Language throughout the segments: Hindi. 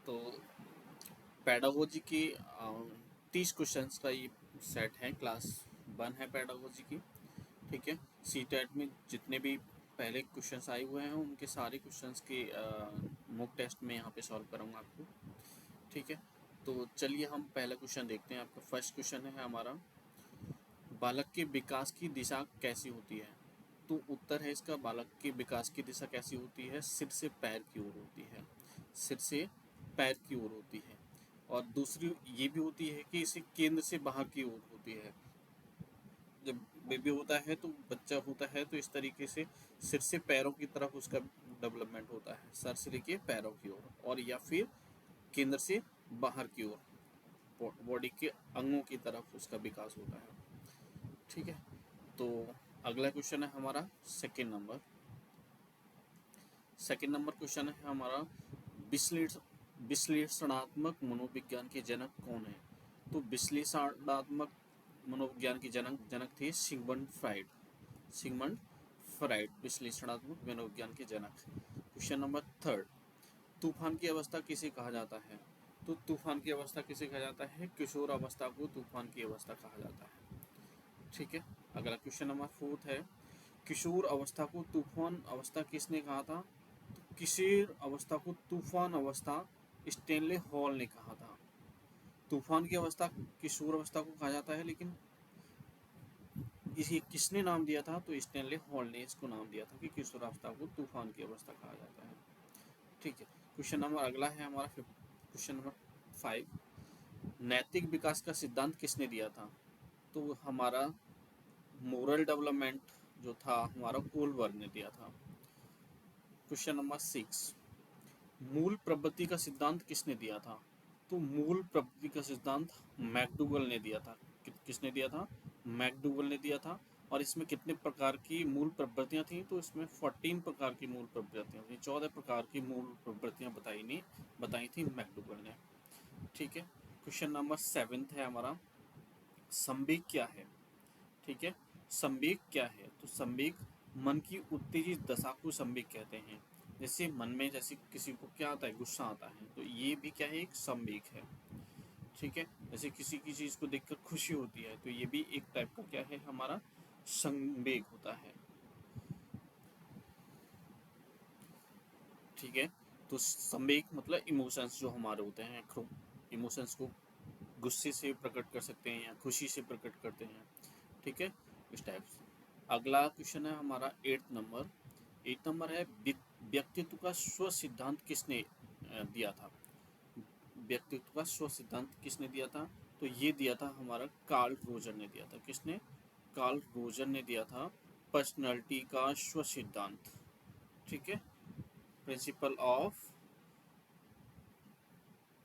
तो पेडागोजी की 30 क्वेश्चंस का ये सेट है, क्लास 1 है पेडागोजी की। ठीक है, सी टेट में जितने भी पहले क्वेश्चंस आए हुए हैं उनके सारे क्वेश्चंस के मॉक टेस्ट में यहाँ पे सॉल्व कराऊंगा आपको। ठीक है, तो चलिए हम पहला क्वेश्चन देखते हैं। आपका फर्स्ट क्वेश्चन है हमारा, बालक के विकास की दिशा कैसी होती है? तो उत्तर है इसका, बालक के विकास की दिशा कैसी होती है? सिर से पैर की ओर होती है, सिर से पैर की ओर होती है। और दूसरी ये भी होती है कि इसे केंद्र से बाहर की ओर होती है। जब बेबी होता है तो बच्चा होता है तो इस तरीके से सिर से पैरों की तरफ उसका डेवलपमेंट होता है, सर से लेके पैरों की ओर, और या फिर केंद्र से बाहर की ओर बॉडी के अंगों की तरफ उसका विकास होता है। ठीक है, तो अगला क्वेश्चन है हमारा सेकेंड नंबर क्वेश्चन है हमारा, विश्लेषणात्मक मनोविज्ञान के जनक कौन है? तो विश्लेषणात्मक मनोविज्ञान के जनक थे सिगमंड फ्राइड विश्लेषणात्मक मनोविज्ञान के जनक। क्वेश्चन नंबर थर्ड, तूफान की अवस्था किसे कहा जाता है? तो तूफान की अवस्था किसे कहा जाता है? किशोर अवस्था को तूफान की अवस्था कहा जाता है। ठीक है, अगला क्वेश्चन नंबर फोर्थ है, किशोर अवस्था को तूफान अवस्था किसने कहा था? तो किशोर अवस्था को तूफान अवस्था स्टेनले हॉल ने कहा था। तूफान की अवस्था किशोर अवस्था को कहा जाता है, लेकिन इसे किसने नाम दिया था? तो स्टेनले हॉल ने इसको नाम दिया था कि किशोर अवस्था को तूफान की अवस्था कहा जाता है। ठीक है, क्वेश्चन नंबर अगला है हमारा क्वेश्चन नंबर 5, नैतिक विकास का सिद्धांत किसने दिया था? तो हमारा मोरल डेवलपमेंट जो था हमारा कोलबर्ग ने दिया था। क्वेश्चन नंबर 6, मूल प्रवृत्ति का सिद्धांत किसने दिया था? तो मूल प्रवृत्ति का सिद्धांत मैकडूगल ने दिया था। किसने दिया था? मैकडूगल ने दिया था। और इसमें कितने प्रकार की मूल प्रवृत्तियां थी? तो इसमें 14 प्रकार की मूल प्रवृत्तियां थी, 14 प्रकार की मूल प्रवृत्तियां बताई थी मैकडूगल ने। ठीक है, क्वेश्चन नंबर 7 है हमारा, संवेग क्या है? ठीक है, संवेग क्या है? तो संवेग मन की उत्तेजित दशा को संवेग कहते हैं। जैसे मन में जैसे किसी को क्या आता है? गुस्सा आता है, तो ये भी क्या है? एक संवेग है। ठीक है, जैसे किसी की चीज को देखकर खुशी होती है, तो ये भी एक टाइप का क्या है? हमारा संवेग होता है। ठीक है, तो संवेग मतलब इमोशंस जो हमारे होते हैं, इमोशंस को गुस्से से प्रकट कर सकते हैं या खुशी से प्रकट करते हैं। ठीक है, इस टाइप से। अगला क्वेश्चन है हमारा 8 नंबर है, व्यक्तित्व का स्व सिद्धांत किसने दिया था? व्यक्तित्व का स्व सिद्धांत किसने दिया था? तो ये दिया था हमारा कार्ल रोजर ने दिया था। किसने? कार्ल रोजर ने दिया था पर्सनालिटी का स्व सिद्धांत। ठीक है, principle of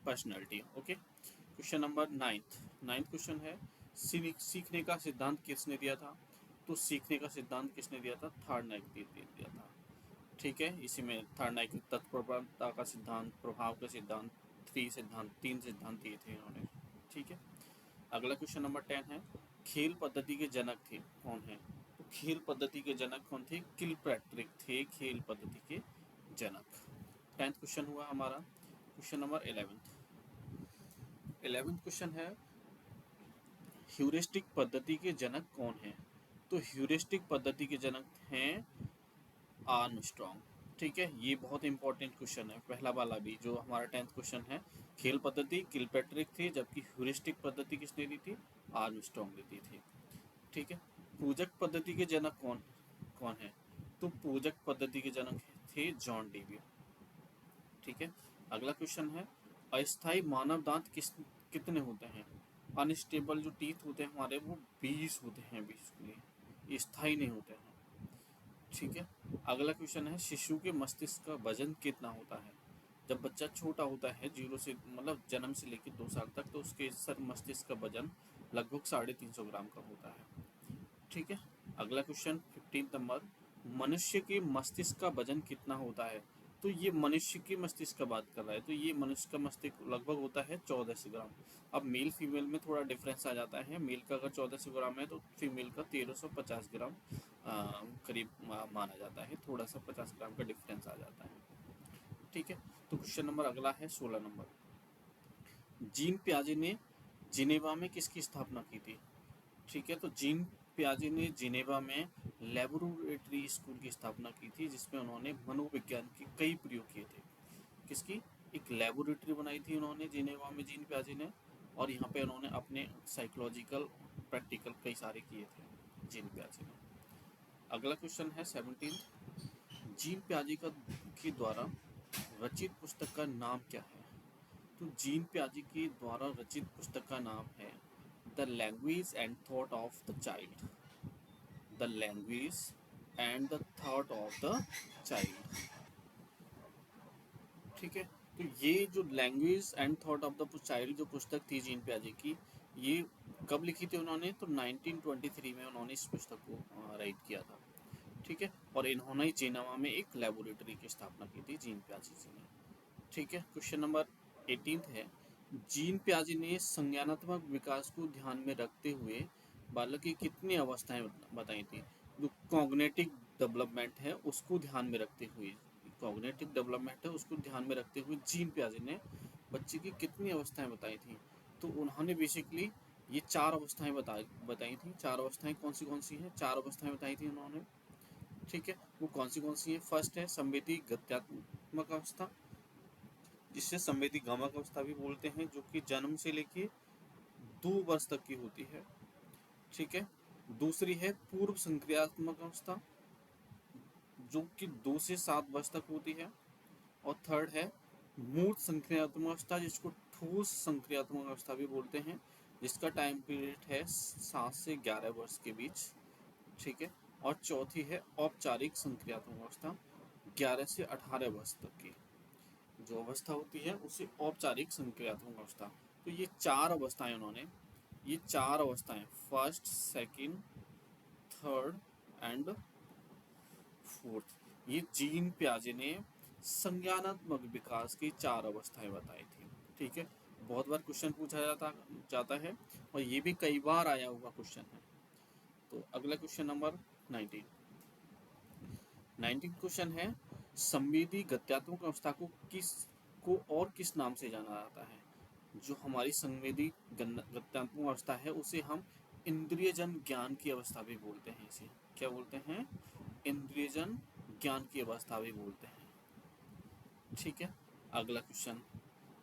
personality. Okay, question number ninth question है, सीखने का सिद्धांत किसने दिया था? तो सीखने का सिद्धांत किसने दिया था? थार्नाक ने दिया था। ठीक है, इसी में थार्नाक तत्प्रवणता का सिद्धांत, प्रभाव का सिद्धांत, तीन सिद्धांत दिए थे इन्होंने। ठीक है, अगला क्वेश्चन नंबर 10 है, खेल पद्धति के जनक थे कौन है? तो खेल पद्धति के जनक कौन थे? किलपैट्रिक थे खेल पद्धति के जनक। 10th क्वेश्चन हुआ हमारा। क्वेश्चन नंबर 11th क्वेश्चन है, ह्यूरिस्टिक पद्धति के जनक कौन है? तो ह्यूरिस्टिक पद्धति के जनक हैं आर्मस्ट्रॉन्ग। ठीक है, ये बहुत इंपॉर्टेंट क्वेश्चन है, पहला वाला भी जो हमारा 10th क्वेश्चन है। खेल पद्धति किलपैट्रिक थी, जबकि ह्यूरिस्टिक पद्धति किसने दी थी? आर्मस्ट्रॉन्ग ने दी थी। ठीक है, पूजक पद्धति के जनक कौन कौन है? तो पूजक पद्धति के जनक थे जॉन डेवी। ठीक है, अगला क्वेश्चन है, अस्थाई मानव दांत कितने होते हैं? अनस्टेबल जो टीथ होते हैं हमारे वो 20 होते हैं, 20 के, स्थायी नहीं होते हैं। ठीक है, अगला क्वेश्चन है, शिशु के मस्तिष्क का वजन कितना होता है? जब बच्चा छोटा होता है, 0 से मतलब जन्म से लेकर 2 साल तक, तो उसके सर मस्तिष्क का वजन लगभग 350 ग्राम का होता है। ठीक है, अगला क्वेश्चन 15 नंबर, मनुष्य के मस्तिष्क का वजन कितना होता है? तो ये मनुष्य के मस्तिष्क का बात कर रहा है, तो ये मनुष्य का मस्तिष्क लगभग होता है 1400 ग्राम। अब मेल फीमेल में थोड़ा डिफरेंस आ जाता है, मेल का अगर 1400 ग्राम है तो फीमेल का 1350 ग्राम करीब माना जाता है, थोड़ा सा 50 ग्राम का डिफरेंस आ जाता है। ठीक है। तो क्वेश्चन नंबर अगला है 16 नंबर, जीन पियाजे ने जिनेवा में किसकी स्थापना की थी? ठीक है, तो जीन पियाजे ने जिनेवा में लेबोरेटरी स्कूल की स्थापना की थी, जिसमें उन्होंने मनोविज्ञान के कई प्रयोग किए थे। किसकी? एक लेबोरेटरी बनाई थी उन्होंने जिनेवा में जीन पियाजे ने, और यहाँ पे उन्होंने अपने साइकोलॉजिकल प्रैक्टिकल कई सारे किए थे जीन पियाजे ने। अगला क्वेश्चन है 17, जीन पियाजे का के द्वारा रचित पुस्तक का नाम क्या है? तो जीन पियाजे के द्वारा रचित पुस्तक का नाम है the language and thought of the child. The language and the thought of the child. ठीक है, तो ये जो language and thought of the child जो पुस्तक थी जीन पियाजे की, ये कब लिखी थी उन्होंने? तो 1923 में उन्होंने इस पुस्तक को राइट किया था। ठीक है, और इन्होंने जिनेवा में एक लेबोरेटरी की स्थापना की थी जीन पियाजे जी ने। ठीक है, क्वेश्चन नंबर 18 है, जीन पियाजे ने संज्ञानात्मक विकास को ध्यान में रखते हुए बालक की कितनी अवस्थाएं बताई थी? जो कॉग्निटिव डेवलपमेंट है उसको ध्यान में रखते हुए, कॉग्निटिव डेवलपमेंट है उसको ध्यान में रखते हुए जीन पियाजे ने बच्चे की कितनी अवस्थाएं बताई थी? तो उन्होंने बेसिकली ये 4 अवस्थाएं बताई थी। 4 अवस्थाएं कौन सी हैं? 4 अवस्थाएं बताई थी उन्होंने। ठीक है, वो कौन सी है? फर्स्ट है संवेदी गत्यात्मक अवस्था, जिससे संवेदी गमक अवस्था भी बोलते हैं, जो कि जन्म से लेके 2 वर्ष तक की होती है। ठीक है, दूसरी है पूर्व संक्रियात्मक अवस्था, जो कि 2 से 7 वर्ष तक होती है। और थर्ड है मूर्त संक्रियात्मक अवस्था, जिसको ठोस संक्रियात्मक अवस्था भी बोलते हैं, जिसका टाइम पीरियड है 7 से 11 वर्ष के बीच। ठीक है, और चौथी है औपचारिक संक्रियात्मक अवस्था, 11 से 18 वर्ष तक की जो अवस्था होती है उसे औपचारिक संक्रियात्मक अवस्था। तो ये 4 अवस्थाएं उन्होंने, ये 4 अवस्थाएं first, second, third and fourth, ये जीन पियाजे ने संज्ञानात्मक विकास की 4 अवस्थाएं बताई थी। ठीक है, बहुत बार क्वेश्चन पूछा जाता है, और ये भी कई बार आया हुआ क्वेश्चन है। तो अगला क्वेश्चन नंबर 19 क्वेश्चन है, संवेदी गत्यात्मक अवस्था को किस नाम से जाना जाता है? जो हमारी संवेदी गत्यात्मक अवस्था है उसे हम इंद्रियजन ज्ञान की अवस्था भी बोलते हैं। इसे क्या बोलते हैं? इंद्रियजन ज्ञान की अवस्था भी बोलते हैं। ठीक है, अगला क्वेश्चन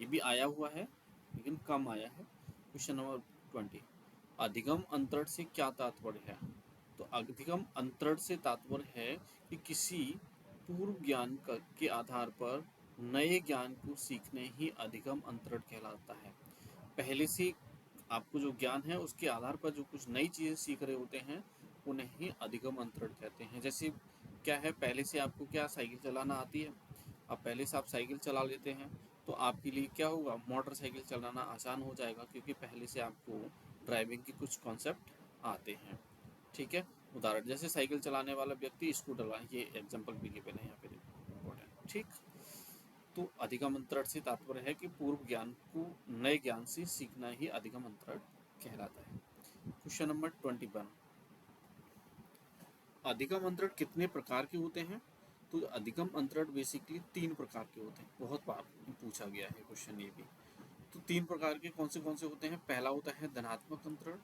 ये भी आया हुआ है लेकिन कम आया है। क्वेश्चन नंबर 20, अधिगम अंतरण से क्या तात्पर्य है? तो अधिगम अंतरण से तात्पर्य है कि किसी पूर्व ज्ञान के आधार पर नए ज्ञान को सीखने ही अधिगम अंतरण कहलाता है। पहले से आपको जो ज्ञान है उसके आधार पर जो कुछ नई चीज़ें सीख रहे होते हैं उन्हें ही अधिगम अंतरण कहते हैं। जैसे क्या है, पहले से आपको क्या साइकिल चलाना आती है, अब पहले से आप साइकिल चला लेते हैं तो आपके लिए क्या होगा, मोटरसाइकिल चलाना आसान हो जाएगा, क्योंकि पहले से आपको ड्राइविंग के कुछ कॉन्सेप्ट आते हैं। ठीक है, उदाहरण जैसे साइकिल चलाने वाला व्यक्ति स्कूटर, ये एग्जांपल भी गिवन है यहाँ पे इम्पोर्टेंट। ठीक, तो अधिगम अंतरण से तात्पर्य है कि पूर्व ज्ञान को नए ज्ञान से सीखना ही अधिगम अंतरण कहलाता है। क्वेश्चन नंबर 21, अधिगम अंतरण कितने प्रकार के होते हैं? तो अधिगम अंतरण बेसिकली 3 प्रकार के होते हैं। बहुत बार पूछा गया है क्वेश्चन ये भी। तो 3 प्रकार के कौन से होते हैं? पहला होता है धनात्मक अंतरण,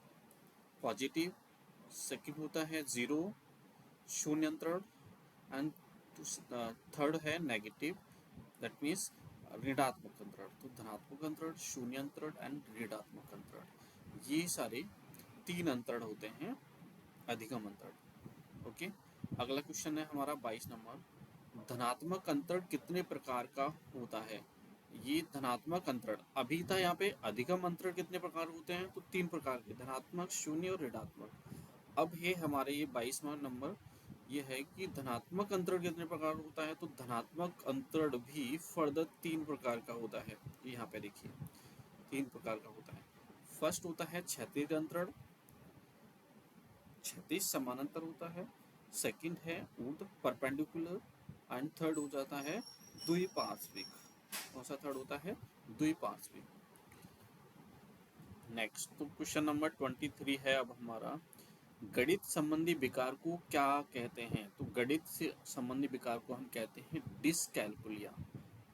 पॉजिटिव, सेकंड होता है जीरो, शून्य अंतरण, एंड थर्ड है नेगेटिव, दैट मीन्स ऋणात्मक अंतरण। तो धनात्मक अंतरण, शून्य अंतरण एंड ऋणात्मक अंतरण, ये सारे 3 अंतरण होते हैं अधिगम अंतरण। ओके, अगला क्वेश्चन है हमारा 22 नंबर, धनात्मक अंतरण कितने प्रकार का होता है? ये धनात्मक अंतरण, अभी था यहाँ पे अधिगम अंतरण कितने प्रकार होते हैं? तो 3 प्रकार के, धनात्मक, शून्य और ऋणात्मक। अब है हमारे ये 22वां नंबर, ये है कि धनात्मक अंतरण कितने प्रकार होता है? तो धनात्मक अंतरण भी फर्दर 3 प्रकार का होता है। यहाँ पे देखिए 3 प्रकार का होता है। फर्स्ट होता है क्षैतिज अंतरण, क्षैतिज समानांतर होता है। सेकंड है ऊर्ध्व परपेंडिकुलर, एंड थर्ड हो जाता है द्विपार्श्विक। कौन सा थर्ड होता है? द्विपार्श्विक। नेक्स्ट, तो क्वेश्चन नंबर 23 है अब हमारा, गणित संबंधी विकार को क्या कहते हैं? तो गणित से संबंधी विकार को हम कहते हैं डिसकैल्कुलिया।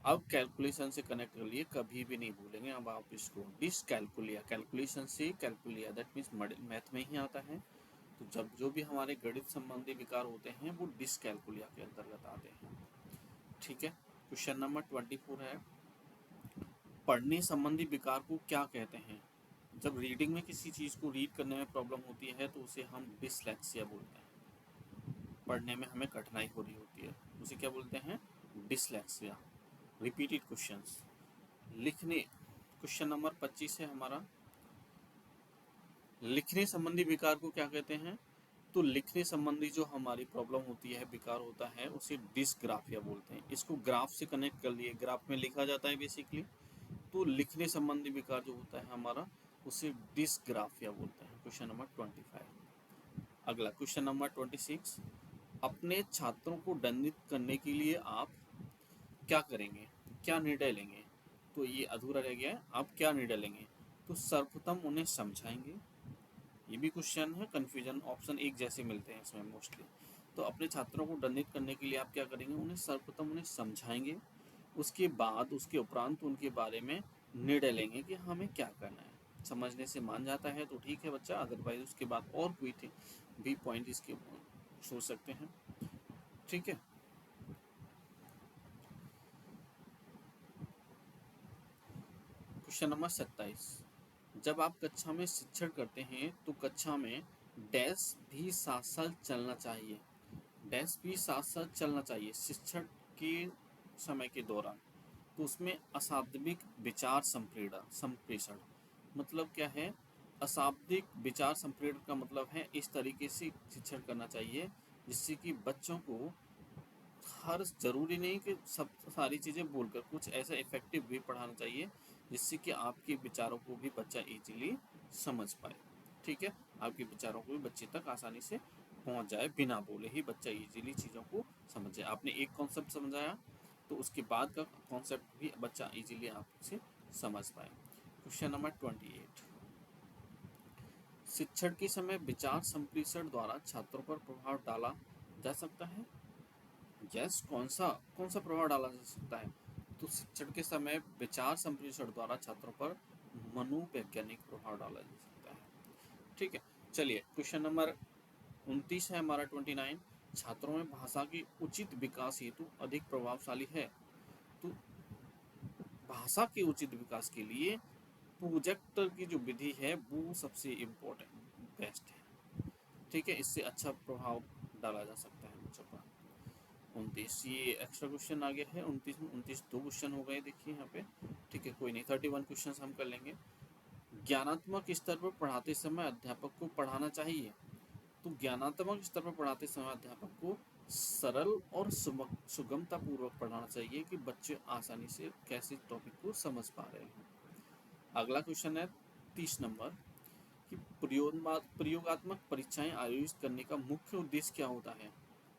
अब कैलकुलेशन से कनेक्ट कर लिए, कभी भी नहीं भूलेंगे अब आप इसको। डिसकैलकुलिया, कैलकुलेशन से कैलकुलिया, दैट मीन्स मैथ में ही आता है। तो जब जो भी हमारे गणित संबंधी विकार होते हैं वो डिसकैलकुलिया के अंतर्गत आते हैं। ठीक है, क्वेश्चन नंबर 24 है, पढ़ने संबंधी विकार को क्या कहते हैं? जब रीडिंग में किसी चीज़ को रीड करने में प्रॉब्लम होती है तो उसे हम डिसलेक्सिया बोलते हैं। पढ़ने में हमें कठिनाई हो रही होती है, उसे क्या बोलते हैं? डिसलेक्सिया। Repeated questions. लिखने, क्वेश्चन नंबर 25 है हमारा, लिखने संबंधी विकार को क्या कहते हैं? तो लिखने संबंधी जो हमारी प्रॉब्लम होती है, विकार होता है, उसे डिसग्राफिया बोलते हैं। इसको ग्राफ से कनेक्ट कर लिए, ग्राफ में लिखा जाता है बेसिकली। तो लिखने संबंधी विकार जो होता है हमारा, उसे डिसग्राफिया बोलते हैं। Question number 25। अगला क्वेश्चन नंबर 26, अपने छात्रों को दंडित करने के लिए आप क्या करेंगे, क्या निर्णय लेंगे? तो ये अधूरा रह गया है, आप क्या निर्णय लेंगे? तो सर्वप्रथम उन्हें समझाएंगे। ये भी क्वेश्चन है, कंफ्यूजन ऑप्शन एक जैसे मिलते हैं इसमें मोस्टली। तो अपने छात्रों को दंडित करने के लिए आप क्या करेंगे? उन्हें सर्वप्रथम उन्हें समझाएंगे, उसके बाद उसके उपरांत उनके बारे में निर्णय लेंगे कि हमें क्या करना है। समझने से मान जाता है तो ठीक है बच्चा, अदरवाइज उसके बाद और कोई भी पॉइंट इसके सोच सकते हैं। ठीक है, क्वेश्चन नंबर 27, जब आप कक्षा में शिक्षण करते हैं तो कक्षा में डैश भी साथ साथ चलना चाहिए। डैश भी साथ साथ चलना चाहिए शिक्षण के समय के दौरान। तो उसमें अशाब्दिक विचार संप्रेषण मतलब क्या है? अशाब्दिक विचार संप्रेषण का मतलब है इस तरीके से शिक्षण करना चाहिए जिससे कि बच्चों को हर ज़रूरी नहीं कि सब सारी चीज़ें बोलकर, कुछ ऐसा इफेक्टिव भी पढ़ाना चाहिए जिससे कि आपके विचारों को भी बच्चा इजीली समझ पाए। ठीक है, आपके विचारों को भी बच्चे तक आसानी से पहुंच जाए, बिना बोले ही बच्चा इजीली चीज़ों को समझ जाए। आपने एक कॉन्सेप्ट समझाया तो उसके बाद का कॉन्सेप्ट भी बच्चा इजीली आपसे समझ पाए। क्वेश्चन नंबर 28, शिक्षण के समय विचार संप्रेषण द्वारा छात्रों पर प्रभाव डाला जा सकता है। यस, कौन सा प्रभाव डाला जा सकता है? तो शिक्षण के समय विचार संप्रेषण द्वारा छात्रों पर मनोवैज्ञानिक प्रभाव डाला जा सकता है। ठीक है, चलिए क्वेश्चन नंबर 29 है हमारा 29, छात्रों में भाषा की उचित विकास हेतु अधिक प्रभावशाली है। तो भाषा के उचित विकास के लिए प्रोजेक्टर की जो विधि है वो सबसे इम्पोर्टेंट बेस्ट है। ठीक है, इससे अच्छा प्रभाव डाला जा सकता है बच्चों पर। 29, ये एक्स्ट्रा क्वेश्चन आ गया है। 29 दो क्वेश्चन हो गए देखिए यहाँ पे। ठीक है, कोई नहीं, 31 क्वेश्चन हम कर लेंगे। ज्ञानात्मक स्तर पर पढ़ाते समय अध्यापक को पढ़ाना चाहिए। तो ज्ञानात्मक स्तर पर पढ़ाते समय अध्यापक को सरल और सुगमता पूर्वक पढ़ाना चाहिए कि बच्चे आसानी से कैसे टॉपिक को समझ पा रहे हैं। अगला क्वेश्चन है 30 नंबर कि प्रयोगात्मक परीक्षाएं आयोजित करने का मुख्य उद्देश्य क्या होता है?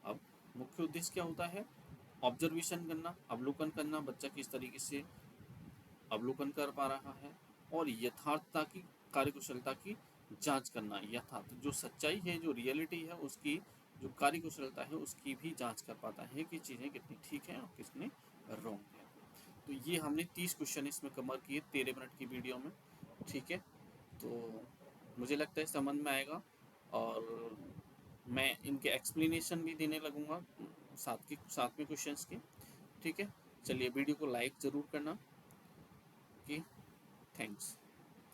अब मुख्य उद्देश्य क्या होता है? ऑब्जर्वेशन करना, अवलोकन करना, बच्चा किस तरीके से अवलोकन कर पा रहा है, और यथार्थता की कार्यकुशलता की जांच करना। यथार्थ जो सच्चाई है, जो रियलिटी है, उसकी जो कार्यकुशलता है उसकी भी जांच कर पाता है कि चीज़ें कितनी ठीक हैं और कितनी रॉन्ग है। तो ये हमने 30 क्वेश्चन इसमें कवर किए 13 मिनट की वीडियो में। ठीक है, तो मुझे लगता है समझ में आएगा, और मैं इनके एक्सप्लेनेशन भी देने लगूंगा साथ में क्वेश्चंस के। ठीक है, चलिए वीडियो को लाइक ज़रूर करना। कि थैंक्स।